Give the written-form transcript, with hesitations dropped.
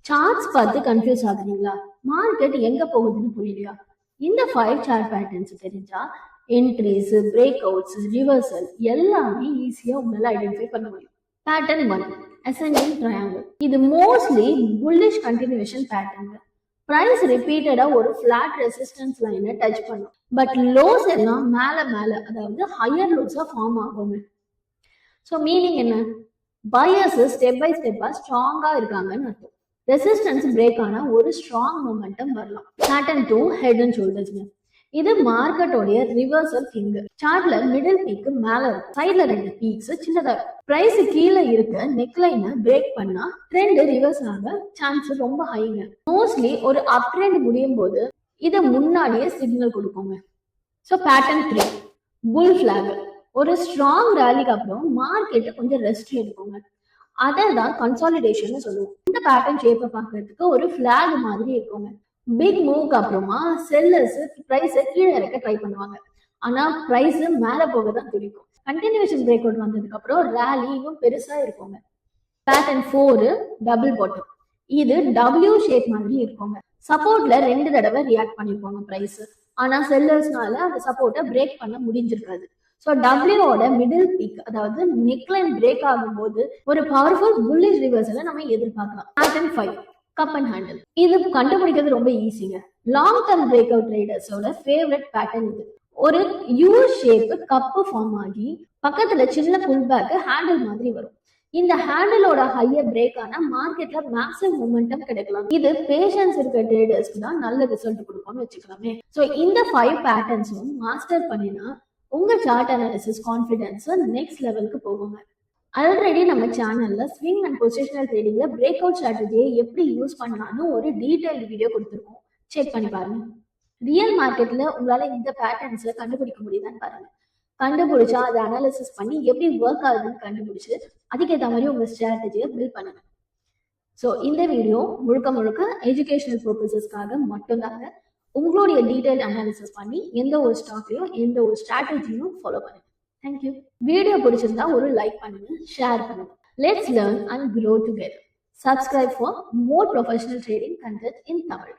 Charts பார்த்து confuse ஆகுறீங்களா? Market எங்க போகுதுன்னு புரியலையா? இந்த 5 சார்ட் பேட்டர்ன்ஸ் தெரிஞ்சா என்ட்ரிஸ், பிரேக் அவுட்ஸ், ரிவர்சல் எல்லாமே ஈஸியா உங்களால ஐடென்டிஃபை பண்ண முடியும். Pattern 1, ascending triangle. இது mostly bullish continuation pattern. Price ரிப்பீட்டடா ஒரு ஃபிளாட் ரெசிஸ்டன்ஸ் லைனை டச் பண்ணும். பட் லோஸ் எல்லாம் மேல அதாவது ஹையர் லோஸா ஃபார்ம் ஆகும். ஸோ மீனிங் என்ன? பையர்ஸ் ஸ்டெப் பை ஸ்டெப்பா ஸ்ட்ராங்கா இருக்காங்கன்னு அர்த்தம். ரெசிஸ்டன்ஸ் பிரேக் ஆனா ஒரு ஸ்ட்ராங் மொமெண்டம் வரலாம். பேட்டர்ன் 2, ஹெட் அண்ட் ஷோல்டர்ஸ்ங்க. இது மார்க்கெட்டோடைய ரிவர்சல் ஃபிங்கர். சார்ட்ல மிடில் பீக் மேல இருக்கும், சைட்ல 2 பீக்ஸ் சின்னதா இருக்கும். பிரைஸ் கீழே இருக்க நெக்லைனை பிரேக் பண்ணா ட்ரெண்ட் ரிவர்ஸ் ஆக சான்ஸ் ரொம்ப ஹைங்க. மோஸ்ட்லி ஒரு அப் ட்ரெண்ட் முடியும் போது இதை முன்னாடியே சிக்னல் கொடுக்குங்க. ஸோ பேட்டர்ன் 3, புல் ஃபிளாக். ஒரு ஸ்ட்ராங் ரேலிக்கு அப்புறம் மார்க்கெட் கொஞ்சம் ரெஸ்ட் எடுக்குங்க. அதை தான் கன்சாலிடேஷன் சொல்லுவோம். இந்த பேட்டர்ன் ஷேப்பை பார்க்கறதுக்கு ஒரு ஃபிளாக் மாதிரி இருக்குங்க. பிக் மூவ்க்கு அப்புறமா செல்லர்ஸ் பிரைஸை கீழே இறக்க ட்ரை பண்ணுவாங்க. ஆனா பிரைஸ் மேல போக தான் துடிக்கும். கண்டினியூஷன் பிரேக் அவுட் வந்ததுக்கு அப்புறம் ரேலி இன்னும் பெருசா இருக்குங்க. Pattern 4, double bottom. இது W ஷேப் மாதிரி இருக்குங்க. சப்போர்ட்ல 2 தடவை ரியாக்ட் பண்ணிருப்பாங்க பிரைஸ். ஆனா செல்லர்ஸ்னால அந்த சப்போர்ட்டை பிரேக் பண்ண முடிஞ்சிருக்காது. ஸோ டபிள்யூவோட மிடில் பீக் அதாவது நெக்லைன் பிரேக் ஆகும்போது ஒரு பவர்ஃபுல் புல்லிஷ் ரிவர்சலை நம்ம எதிர்பார்க்கலாம். Pattern 5, cup and handle. இது கண்டுபிடிக்கிறது ரொம்ப ஈஸிங்க. லாங் டர்ம் பிரேக் அவுட் ட்ரேடர்ஸோட ஃபேவரட் பேட்டர்ன் இது. ஒரு யூ ஷேப் கப்பு ஃபார்ம் ஆகி பக்கத்துல சின்ன புல் பேக் ஹேண்டில் மாதிரி வரும். இந்த ஹேண்டிலோட ஹையர் பிரேக் ஆனா மார்க்கெட்ல மேக்ஸிமம் மொமெண்டம் கிடைக்கலாம். இது பேஷன்ஸ் இருக்க ட்ரேடர்ஸ்க்கு தான் நல்ல ரிசல்ட் கொடுக்கும்னு வச்சுக்கலாமே. ஸோ இந்த 5 பேட்டர்ன்ஸும் மாஸ்டர் பண்ணினா உங்க சார்ட் அனாலிசிஸ் கான்ஃபிடன்ஸ் நெக்ஸ்ட் லெவலுக்கு போகுங்க. ஆல்ரெடி நம்ம சேனல்ல ஸ்விங் அண்ட் பொசிஷனல் ட்ரேடிங்ல பிரேக் அவுட் ஸ்ட்ராட்டஜியை எப்படி யூஸ் பண்ணலாம்னு ஒரு டீடைல்டு வீடியோ கொடுத்துருக்கோம். செக் பண்ணி பாருங்க. ரியல் மார்க்கெட்ல உங்களால இந்த பேட்டர்ன்ஸை கண்டுபிடிக்க முடியுதான்னு பாருங்க. கண்டுபிடிச்சா அதை அனாலிசிஸ் பண்ணி எப்படி ஒர்க் ஆகுதுன்னு கண்டுபிடிச்சு அதுக்கேற்ற மாதிரி உங்க ஸ்ட்ராட்டஜியை பில்ட் பண்ணுங்க. ஸோ இந்த வீடியோ முழுக்க எஜுகேஷனல் பர்பஸஸ்க்காக மட்டும்தாங்க. உங்களுடைய டீடைல் அனாலிசிஸ் பண்ணி எந்த ஒரு ஸ்டாக்கையும் எந்த ஒரு ஸ்ட்ராட்டஜியும் ஃபாலோ பண்ணுங்க. தேங்க்யூ. வீடியோ பிடிச்சிருந்தா ஒரு லைக் பண்ணுங்க, ஷேர் பண்ணுங்க. Let's learn and grow together. Subscribe for more professional trading content in Tamil.